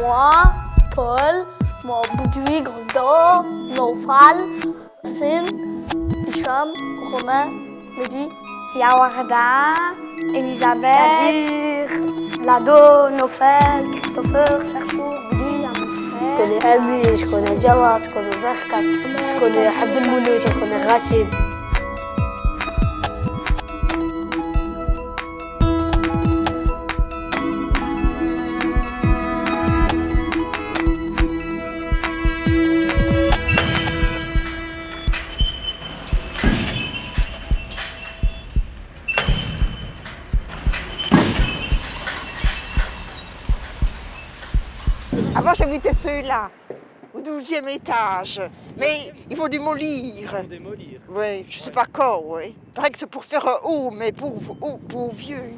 moi, Paul, moi, Boudoui, Grosdor, Nofal, Sin, Hicham, Romain, Mehdi, Yawarda, Elisabeth, Lado, Nofel, Christopher, Cherchour, Boudoui, je connais Elmi, je connais Jawad, je connais Berkat, je connais Abdelmouloud, je connais Rachid. Avant, j'habitais ceux-là, au 12e étage. Mais il faut démolir. Il faut démolir. Oui, je sais pas quand, oui. Il paraît que c'est pour faire un haut, mais pour vieux.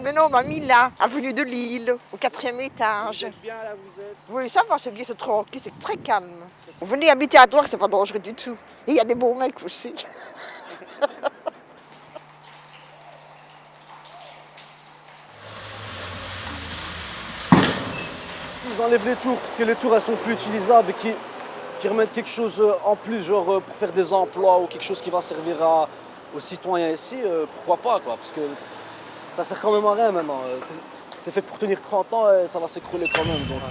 Mais non, on m'a mis là, avenue de Lille, au 4e étage. Vous êtes bien là, vous êtes? Oui, ça va, c'est bien, c'est tranquille, c'est très calme. On venait habiter à Douar, c'est pas dangereux du tout. Et il y a des bons mecs aussi. Ils enlèvent les tours parce que les tours elles sont plus utilisables et qui remettent quelque chose en plus, genre pour faire des emplois ou quelque chose qui va servir aux citoyens ici, pourquoi pas quoi, parce que ça sert quand même à rien maintenant. C'est fait pour tenir 30 ans et ça va s'écrouler quand même. Donc,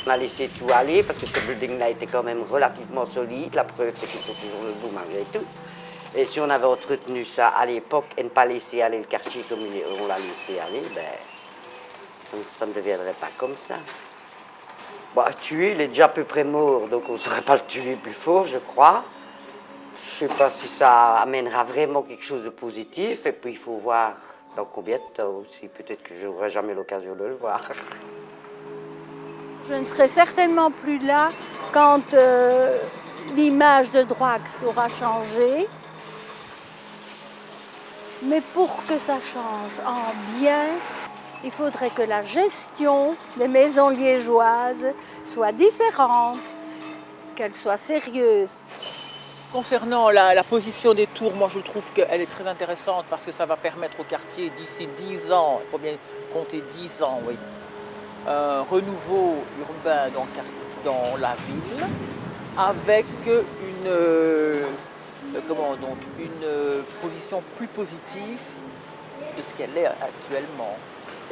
On a laissé tout aller parce que ce building-là était quand même relativement solide. La preuve, c'est qu'ils sont toujours debout malgré tout. Et si on avait entretenu ça à l'époque et ne pas laisser aller le quartier comme on l'a laissé aller, ben, ça ne deviendrait pas comme ça. Bon, tuer, il est déjà à peu près mort, donc on ne saurait pas le tuer plus fort, je crois. Je ne sais pas si ça amènera vraiment quelque chose de positif. Et puis, il faut voir dans combien de temps aussi. Peut-être que je n'aurai jamais l'occasion de le voir. Je ne serai certainement plus là quand l'image de Droix aura changé. Mais pour que ça change en bien, il faudrait que la gestion des maisons liégeoises soit différente, qu'elle soit sérieuse. Concernant la position des tours, moi je trouve qu'elle est très intéressante parce que ça va permettre au quartier d'ici 10 ans, il faut bien compter 10 ans, oui, un renouveau urbain dans la ville avec une position plus positive de ce qu'elle est actuellement.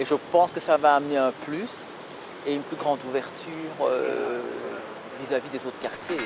Et je pense que ça va amener un plus et une plus grande ouverture vis-à-vis des autres quartiers.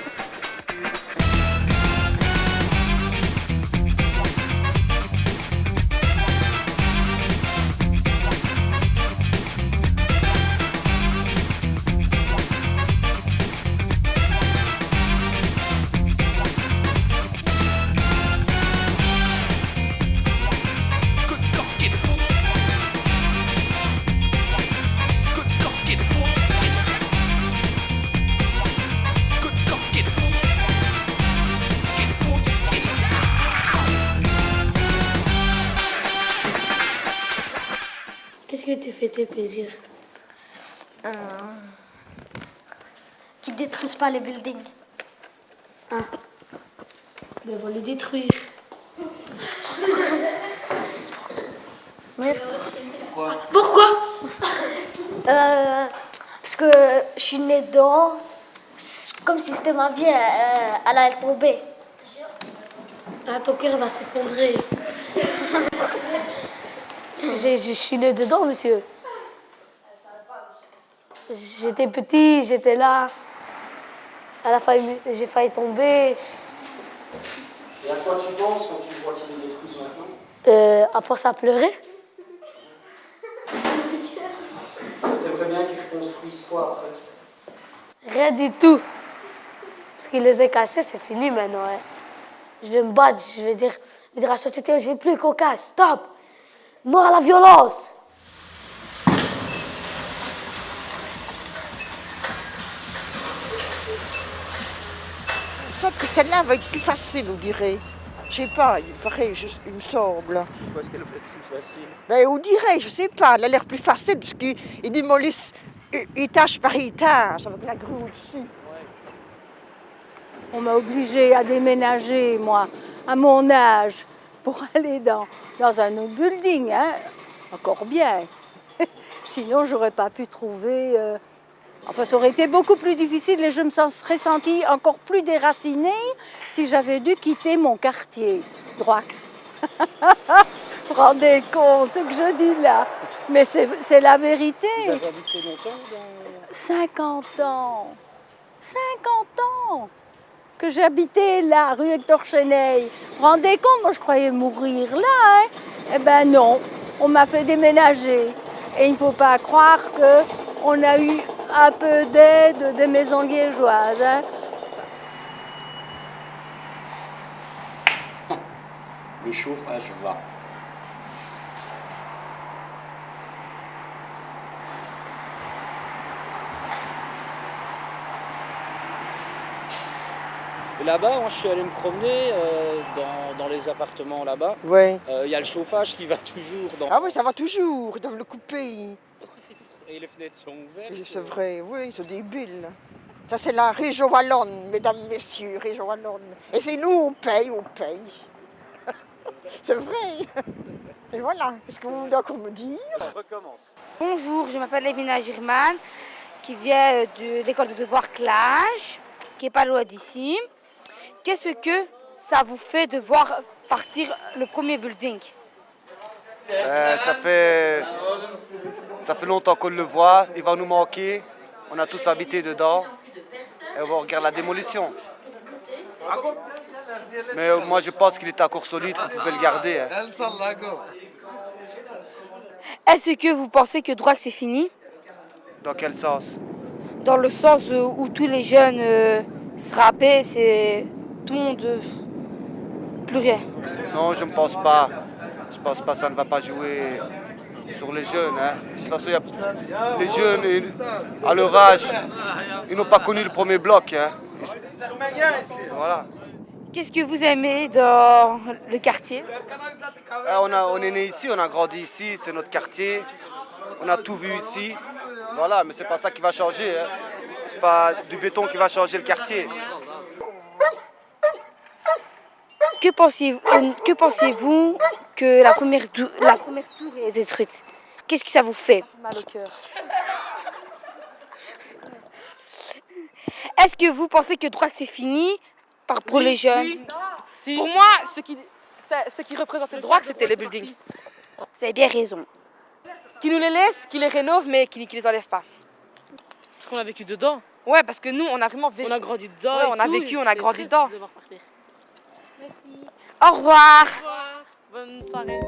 Qu'est-ce que te fait tes plaisirs? Qui détruisent pas les buildings. Ah. Ben, on va les détruire. Mais Pourquoi? parce que je suis née dedans, comme si c'était ma vie, elle allait tomber. Ah, ton cœur va s'effondrer. Je suis né dedans, monsieur. J'étais petit, j'étais là. J'ai failli tomber. et à quoi tu penses quand tu vois qu'ils les détruisent maintenant? À force à pleurer. T'aimerais bien qu'ils reconstruisent quoi après? Rien du tout. Parce qu'il les a cassés, c'est fini maintenant. Hein. Je vais me battre, je vais dire à la société, je ne veux plus qu'on casse. Stop! Mort à la violence! Sauf que celle-là va être plus facile, on dirait. Je sais pas, il paraît, il me semble. Pourquoi est-ce qu'elle va être plus facile? Ben, on dirait, je sais pas, elle a l'air plus facile parce qu'ils démolissent étage par étage avec la grue au-dessus. On m'a obligée à déménager, moi, à mon âge, pour aller dans un autre building, hein. Encore bien. Sinon, j'aurais pas pu trouver... Enfin, ça aurait été beaucoup plus difficile et je me serais sentie encore plus déracinée si j'avais dû quitter mon quartier, Droix. Vous vous rendez compte ce que je dis là? Mais c'est la vérité. Vous avez habité longtemps dans... 50 ans. 50 ans que j'habitais là, rue Hector Cheneille. Vous vous rendez compte? Moi, je croyais mourir là. Hein? Eh ben non, on m'a fait déménager. Et il ne faut pas croire qu'on a eu un peu d'aide des maisons liégeoises. Hein? Le chauffage va. Et là-bas, moi, je suis allé me promener dans les appartements là-bas. Oui. Il y a le chauffage qui va toujours dans... Ah oui, ça va toujours, ils doivent le couper. Et les fenêtres sont ouvertes. C'est vrai, oui, c'est débile. Ça, c'est la région wallonne, mesdames, messieurs, région wallonne. Et c'est nous, on paye. C'est vrai. Et voilà, qu'est-ce que vous voulez encore me dire? On recommence. Bonjour, je m'appelle Evina Girman, qui vient de l'école de devoir Clage, qui n'est pas loin d'ici. Qu'est-ce que ça vous fait de voir partir le premier building? Ça fait longtemps qu'on le voit, il va nous manquer. On a tous habité dedans et on regarde la démolition. Mais moi je pense qu'il était encore solide, qu'on pouvait le garder. Hein. Est-ce que vous pensez que Droix c'est fini? Dans quel sens? Dans le sens où tous les jeunes se rappaient, c'est tout le monde, plus rien. Non, je ne pense pas. Je pense pas que ça ne va pas jouer sur les jeunes. Hein. De toute façon, les jeunes, à leur âge, ils n'ont pas connu le premier bloc. Hein. Voilà. Qu'est-ce que vous aimez dans le quartier? On est né ici, on a grandi ici, c'est notre quartier. On a tout vu ici. Voilà, mais c'est pas ça qui va changer. Hein. C'est pas du béton qui va changer le quartier. Que pensez-vous que la première tour est détruite? Qu'est-ce que ça vous fait? Mal au cœur. Est-ce que vous pensez que Droix c'est fini pour les jeunes? Oui. Pour moi, ce qui représentait le droit, c'était les buildings. Vous avez bien raison. Qui nous les laissent, qui les rénovent, mais qui les enlèvent pas. Parce qu'on a vécu dedans. Ouais, parce que nous, on a vraiment vécu. On a grandi dedans. Ouais, on a vécu, on a grandi dedans. Merci. Au revoir. Au revoir. Bonne soirée.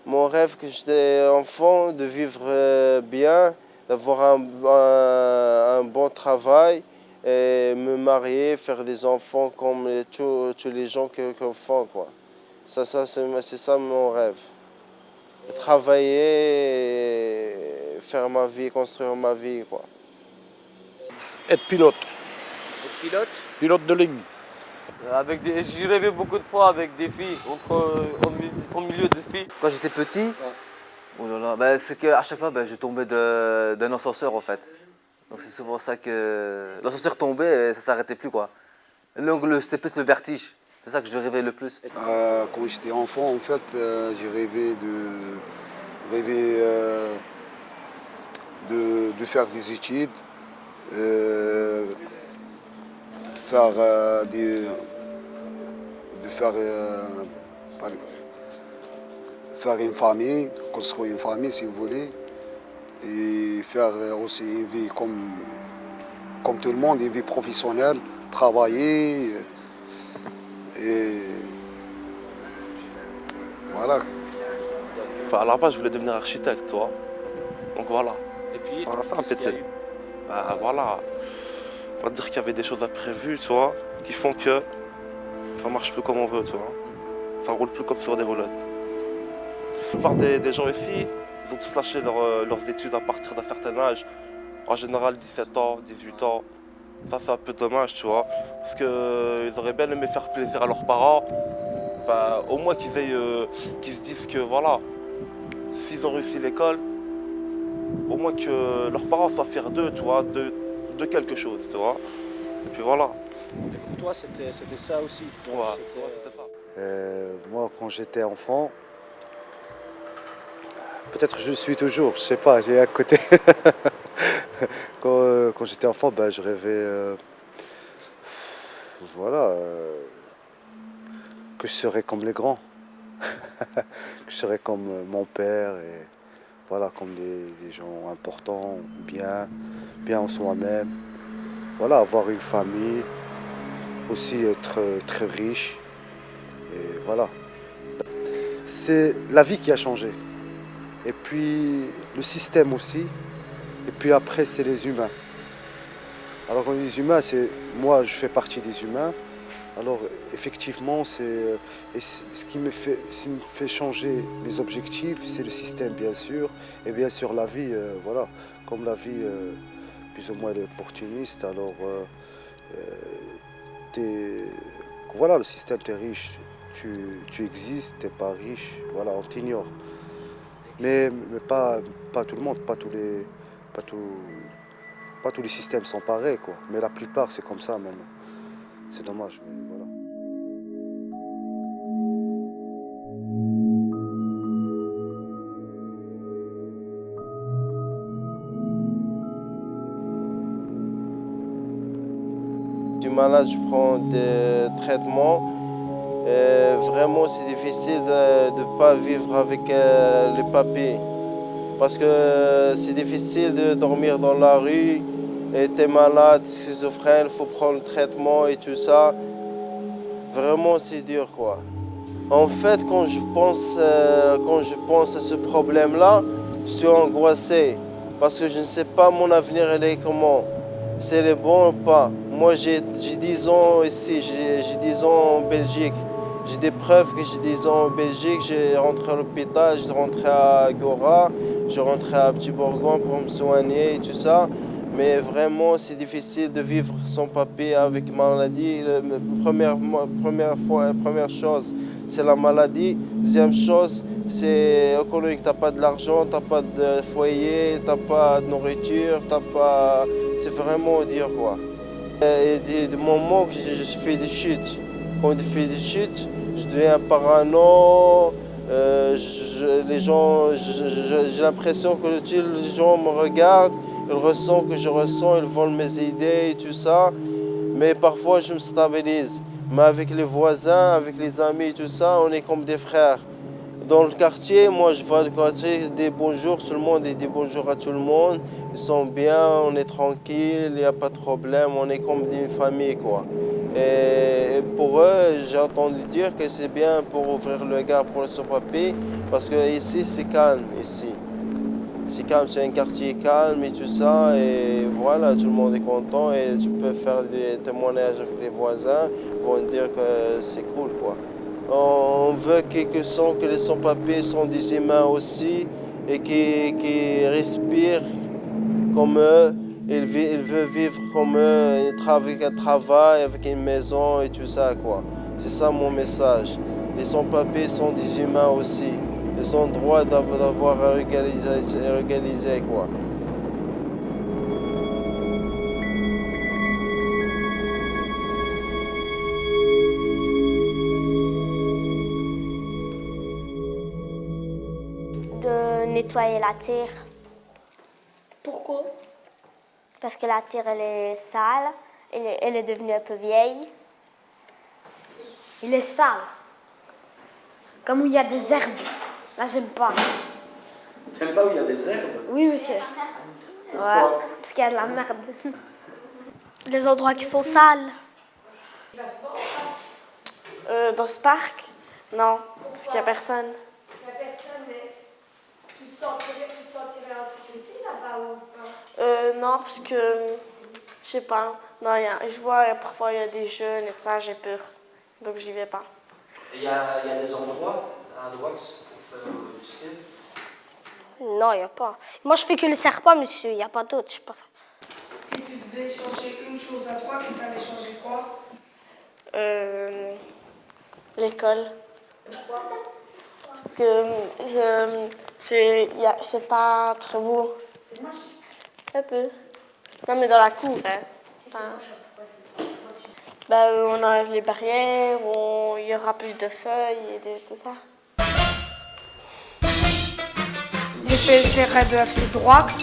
Mon rêve que j'étais enfant, de vivre bien, d'avoir un bon travail, et me marier, faire des enfants comme tous les gens qui font, quoi. C'est ça mon rêve. Travailler, faire ma vie, construire ma vie, quoi. Être pilote. Être pilote? Pilote de ligne. J'ai rêvé beaucoup de fois avec des filles, au milieu des filles. Quand j'étais petit, oh là là, bah, c'est qu'à chaque fois je tombais d'un ascenseur en fait. Donc c'est souvent ça que l'ascenseur tombait et ça s'arrêtait plus quoi. Donc c'était plus le vertige, c'est ça que je rêvais le plus. Quand j'étais enfant en fait, j'ai rêvé de faire des études, faire une famille, construire une famille si vous voulez, et faire aussi une vie comme comme tout le monde, une vie professionnelle, travailler. Et voilà. Enfin, à la base, je voulais devenir architecte, toi. Donc voilà. Et puis, ça qu'est-ce qu'il y a eu? Bah voilà. On va dire qu'il y avait des choses imprévues, tu vois, qui font que ça marche plus comme on veut, tu vois. Ça roule plus comme sur des roulettes. La plupart des gens ici, ils ont tous lâché leurs études à partir d'un certain âge. En général, 17 ans, 18 ans. Ça, c'est un peu dommage, tu vois. Parce qu'ils auraient bien aimé faire plaisir à leurs parents. Enfin, au moins qu'ils se disent que, voilà, s'ils ont réussi l'école, au moins que leurs parents soient fiers d'eux, tu vois, de quelque chose, tu vois. Et puis voilà. Et pour toi, c'était ça aussi. Ouais, c'était ça. Moi, quand j'étais enfant, peut-être je suis toujours, je sais pas, j'ai à côté. Quand j'étais enfant, ben, je rêvais, voilà, que je serais comme les grands, que je serais comme mon père et voilà, comme des gens importants, bien en soi-même. Voilà, avoir une famille, aussi être très riche. Et voilà. C'est la vie qui a changé. Et puis le système aussi. Et puis après, c'est les humains. Alors quand on dit les humains, moi je fais partie des humains. Alors effectivement, ce qui me fait changer mes objectifs, c'est le système bien sûr. Et bien sûr la vie, voilà. Comme la vie, plus ou moins elle est opportuniste, alors voilà, le système, t'es riche, tu existes, t'es pas riche, voilà, on t'ignore. Mais pas tout le monde, pas tous les systèmes sont pareils, quoi. Mais la plupart, c'est comme ça même. C'est dommage, mais voilà. Je suis malade, je prends des traitements. Vraiment, c'est difficile de ne pas vivre avec les papiers. Parce que c'est difficile de dormir dans la rue. Et tu es malade, schizophrène, il faut prendre le traitement et tout ça. Vraiment, c'est dur, quoi. En fait, quand je pense à ce problème-là, je suis angoissé. Parce que je ne sais pas mon avenir, il est comment. Si elle est bon ou pas. Moi, j'ai 10 ans ici, j'ai 10 ans en Belgique. J'ai des preuves que j'ai 10 ans en Belgique. J'ai rentré à l'hôpital, j'ai rentré à Gora, j'ai rentré à Petit Bourgoin pour me soigner et tout ça. Mais vraiment, c'est difficile de vivre sans papier avec maladie. Première chose, c'est la maladie. Deuxième chose, c'est économique. Tu n'as pas de l'argent, tu n'as pas de foyer, tu n'as pas de nourriture, c'est vraiment dur, quoi. Et des moments que je fais des chutes. Quand je fais des chutes, je deviens parano. Les gens, j'ai l'impression que les gens me regardent, ils ressentent que je ressens, ils volent mes idées et tout ça. Mais parfois, je me stabilise. Mais avec les voisins, avec les amis et tout ça, on est comme des frères. Dans le quartier, moi, je vois le quartier, des bonjours, tout le monde dit des bonjours à tout le monde. Ils sont bien, on est tranquille, il n'y a pas de problème, on est comme une famille, quoi. Et pour eux, j'ai entendu dire que c'est bien pour ouvrir le gare pour le sans-papier, parce que ici, c'est calme, ici. C'est calme, c'est un quartier calme et tout ça, et voilà, tout le monde est content, et tu peux faire des témoignages avec les voisins, ils vont dire que c'est cool, quoi. On veut que les sans-papiers sont des humains aussi, et qui respirent comme eux. Il veut vivre comme eux, avec un travail, avec une maison et tout ça, quoi. C'est ça mon message. Les sans-papiers sont des humains aussi. Ils ont le droit d'avoir égalisé, quoi. De nettoyer la terre. Pourquoi? Parce que la terre, elle est sale, elle est devenue un peu vieille. Il est sale. Comme où il y a des herbes. Là, j'aime pas. T'aimes pas où il y a des herbes? Oui, monsieur. Ouais, parce qu'il y a de la merde. Les endroits qui sont sales. Dans ce parc? Non, parce qu'il n'y a personne. Il n'y a personne, mais tu te sentirais en sécurité là-bas ou pas? Non, parce que, je sais pas. Non, je vois parfois il y a des jeunes et tout ça, j'ai peur. Donc j'y vais pas. Il y a des endroits à Drox pour faire du ski? Non, il n'y a pas. Moi, je fais que le serpent, monsieur. Il n'y a pas d'autre. Je sais pas. Si tu devais changer une chose à toi, tu allais changer quoi? L'école. Parce que c'est pas très beau. C'est moche. Un peu. Non, mais dans la cour, hein. Enfin, on enlève les barrières, il y aura plus de feuilles et tout ça. J'ai fait le terrain de FC Drox.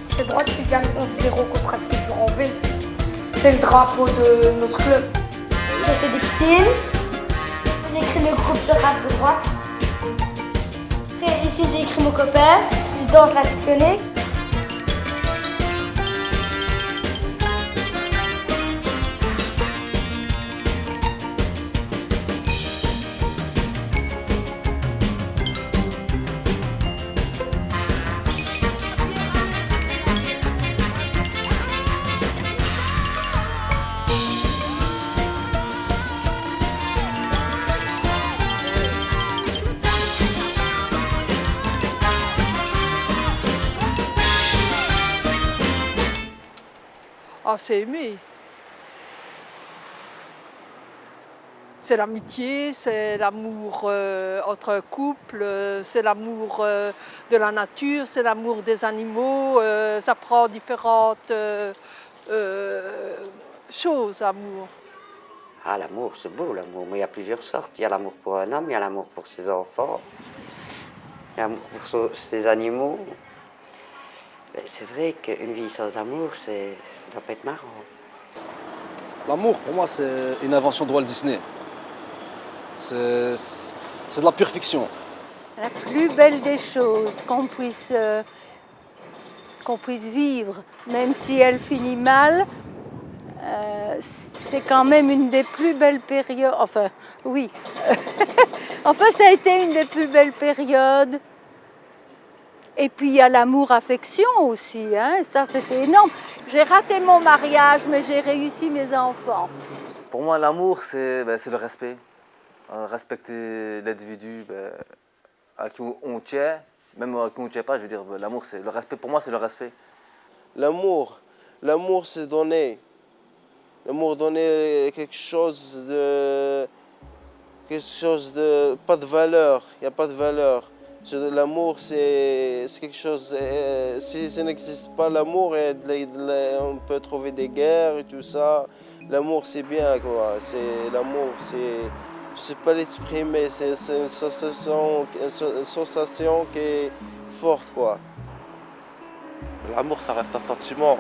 FC Drox, il gagne 11-0 contre FC Buranville. C'est le drapeau de notre club. J'ai fait des piscines. Ici, j'ai écrit le groupe de rap de Drox. Après, ici, j'ai écrit mon copain. Il danse la tectonique. Ah, c'est aimer. C'est l'amitié, c'est l'amour entre un couple, c'est l'amour de la nature, c'est l'amour des animaux. Ça prend différentes choses, l'amour. Ah, l'amour, c'est beau, l'amour. Mais il y a plusieurs sortes. Il y a l'amour pour un homme, il y a l'amour pour ses enfants, il y a l'amour pour ses animaux. C'est vrai qu'une vie sans amour, ça doit pas être marrant. L'amour, pour moi, c'est une invention de Walt Disney. C'est de la pure fiction. La plus belle des choses qu'on puisse vivre, même si elle finit mal, c'est quand même une des plus belles périodes. Enfin, oui. Enfin, ça a été une des plus belles périodes. Et puis il y a l'amour-affection aussi, hein? Ça c'était énorme. J'ai raté mon mariage, mais j'ai réussi mes enfants. Pour moi, l'amour, c'est le respect. Respecter l'individu à qui on tient, même à qui on ne tient pas, je veux dire, l'amour, c'est le respect. Pour moi, c'est le respect. L'amour, c'est donner. L'amour, donner quelque chose de pas de valeur. Il n'y a pas de valeur. L'amour, c'est quelque chose. Si ça n'existe pas, l'amour, on peut trouver des guerres et tout ça. L'amour, c'est bien, quoi. L'amour, je ne sais pas l'exprimer. C'est une sensation qui est forte, quoi. L'amour, ça reste un sentiment,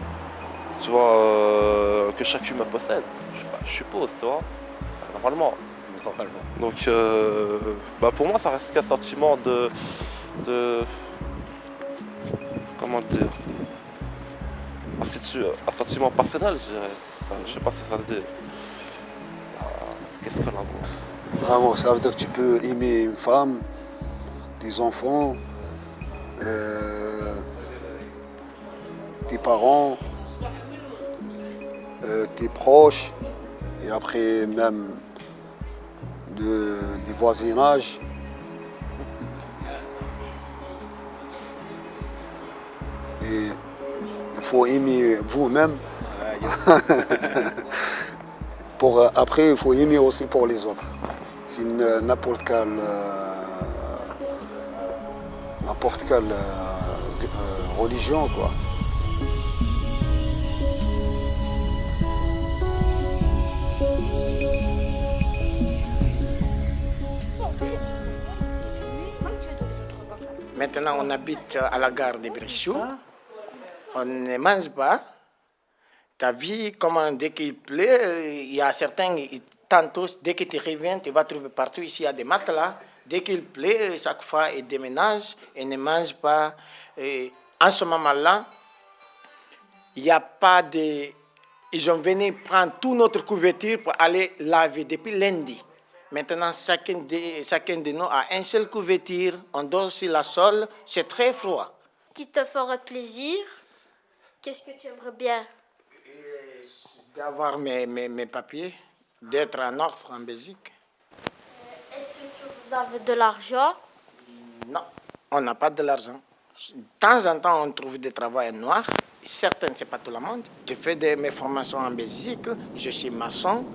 tu vois, que chaque humain possède. Je suppose, tu vois, normalement. Donc, pour moi, ça reste qu'un sentiment de comment dire, un sentiment passionnel, je dirais. Enfin, je sais pas si ça le dit. Qu'est-ce que l'amour? L'amour, ça veut dire que tu peux aimer une femme, des enfants, tes parents, tes proches, et après même des voisinages. Et il faut aimer vous-même. Après, il faut aimer aussi pour les autres. C'est n'importe quelle religion, quoi. Maintenant, on habite à la gare de Brissou. On ne mange pas. Tu as vu comment, dès qu'il pleut, il y a certains, tantôt, dès que tu reviens, tu vas trouver partout, ici, il y a des matelas. Dès qu'il pleut, chaque fois, ils déménagent et ne mangent pas. Et en ce moment-là, il n'y a pas de Ils ont venu prendre toute notre couverture pour aller laver depuis lundi. Maintenant, chacun de nous a une seule couverture. On dort sur la sol. C'est très froid. Qui te ferait plaisir? Qu'est-ce que tu aimerais bien? D'avoir mes papiers, d'être en ordre en Belgique. Est-ce que vous avez de l'argent? Non, on n'a pas de l'argent. De temps en temps, on trouve du travail noir. Certains, ce n'est pas tout le monde. J'ai fait mes formations en Belgique. Je suis maçon.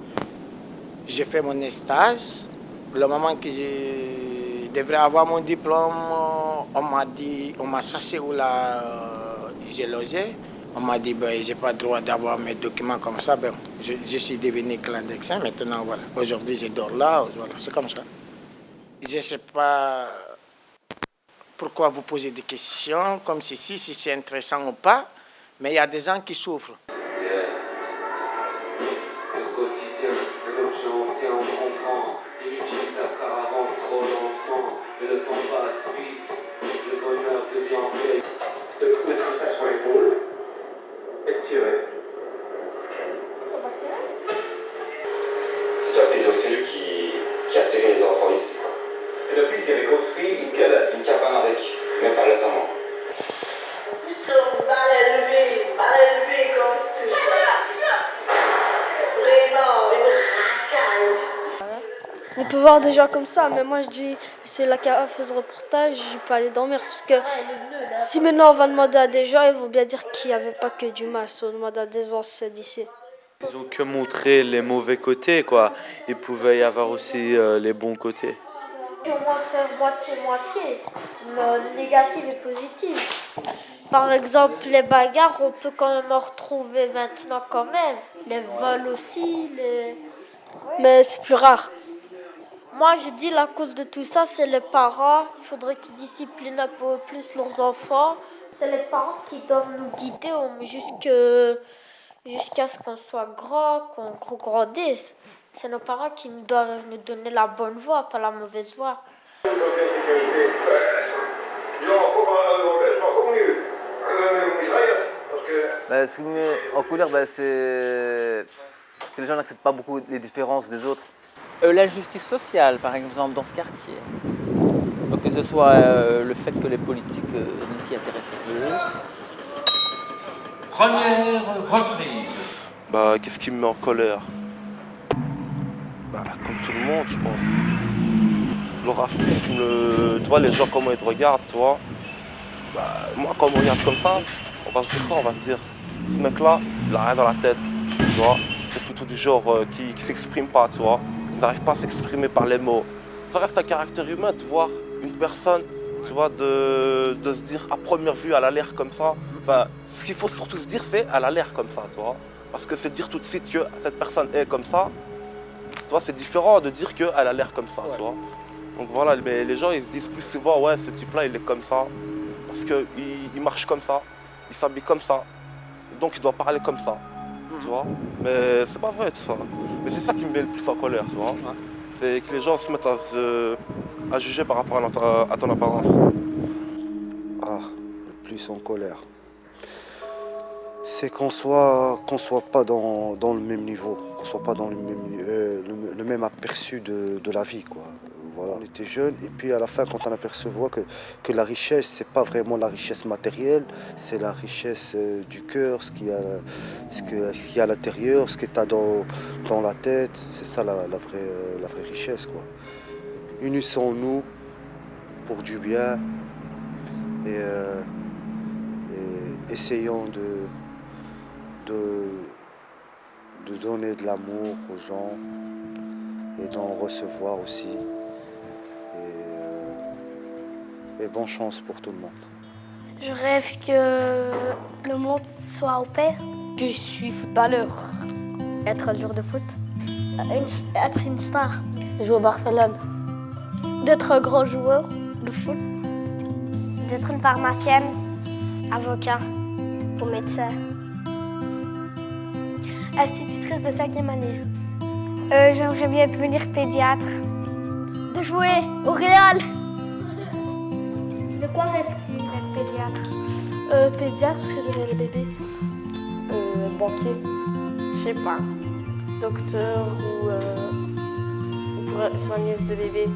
J'ai fait mon stage. Le moment que je devrais avoir mon diplôme, on m'a chassé où j'ai logé. On m'a dit que je n'ai pas le droit d'avoir mes documents comme ça. Ben, je suis devenu clandestin. Maintenant, voilà. Aujourd'hui, je dors là. Voilà, c'est comme ça. Je ne sais pas pourquoi vous posez des questions comme ceci, si c'est intéressant ou pas. Mais il y a des gens qui souffrent. Le quotidien, l'urgence et on comprend. Inutile car avance trop lentement. Mais le temps passe vite. Le bonheur devient vrai. De mettre ça sur l'épaule et tirer. C'est un pédophile qui a tiré les enfants ici. Pédophile qui avait construit une cabane avec, même pas notamment. Mal élevé comme tout ça. Vraiment, une racaille. On peut voir des gens comme ça, mais moi je dis, celui-là qui a fait ce reportage, je peux aller dormir. Parce que si maintenant on va demander à des gens, ils vont bien dire qu'il n'y avait pas que du mal. Si on demande à des anciens d'ici. Ils ont que montré les mauvais côtés, quoi. Il pouvait y avoir aussi les bons côtés. On va faire moitié-moitié, négatif et positif. Par exemple, les bagarres, on peut quand même en retrouver maintenant quand même. Les vols aussi, mais c'est plus rare. Moi, je dis la cause de tout ça, c'est les parents. Il faudrait qu'ils disciplinent un peu plus leurs enfants. C'est les parents qui doivent nous guider jusqu'à ce qu'on soit grand, qu'on grandisse. C'est nos parents qui doivent nous donner la bonne voie, pas la mauvaise voie. Ce qui me met en colère, c'est que les gens n'acceptent pas beaucoup les différences des autres. L'injustice sociale, par exemple, dans ce quartier. Donc, que ce soit le fait que les politiques ne s'y intéressent plus. Première reprise. Qu'est-ce qui me met en colère? Comme tout le monde, je pense. Le racisme, tu vois, les gens, comment ils te regardent, tu vois. Moi, quand on regarde comme ça, on va se dire quoi? On va se dire, ce mec-là, il a rien dans la tête, tu vois. C'est plutôt du genre qui s'exprime pas, tu vois. Il n'arrive pas à s'exprimer par les mots. Ça reste un caractère humain de voir une personne, tu vois, de se dire à première vue, elle a l'air comme ça. Enfin, ce qu'il faut surtout se dire, c'est elle a l'air comme ça, tu vois. Parce que c'est dire tout de suite que cette personne est comme ça, tu vois, c'est différent de dire qu'elle a l'air comme ça, tu vois. Donc voilà, mais les gens, ils se disent plus souvent, ouais, ce type-là, il est comme ça. Parce qu'il marche comme ça, il s'habille comme ça. Donc il doit parler comme ça, tu vois. Mais c'est pas vrai, tout ça. Mais c'est ça qui me met le plus en colère, tu vois. C'est que les gens se mettent à juger par rapport à ton apparence. Le plus en colère. C'est qu'on soit pas dans le même niveau, qu'on soit pas dans le même aperçu de la vie, quoi. Voilà, on était jeunes et puis à la fin, quand on aperçoit que la richesse, c'est pas vraiment la richesse matérielle, c'est la richesse du cœur, ce qu'il y a à l'intérieur, ce que tu as dans la tête, c'est ça la vraie richesse, quoi. Unissons-nous pour du bien et essayons de donner de l'amour aux gens et d'en recevoir aussi. Et bonne chance pour tout le monde. Je rêve que le monde soit en paix. Je suis footballeur. Être un joueur de foot. Être une star. Jouer au Barcelone. D'être un grand joueur de foot. D'être une pharmacienne, avocat ou médecin. Institutrice de 5e année. J'aimerais bien devenir pédiatre. De jouer au Real. De quoi rêves-tu d'être pédiatre? Pédiatre parce que j'aimais les bébés. Banquier. Je sais pas. Docteur ou pour soigneuse de bébé.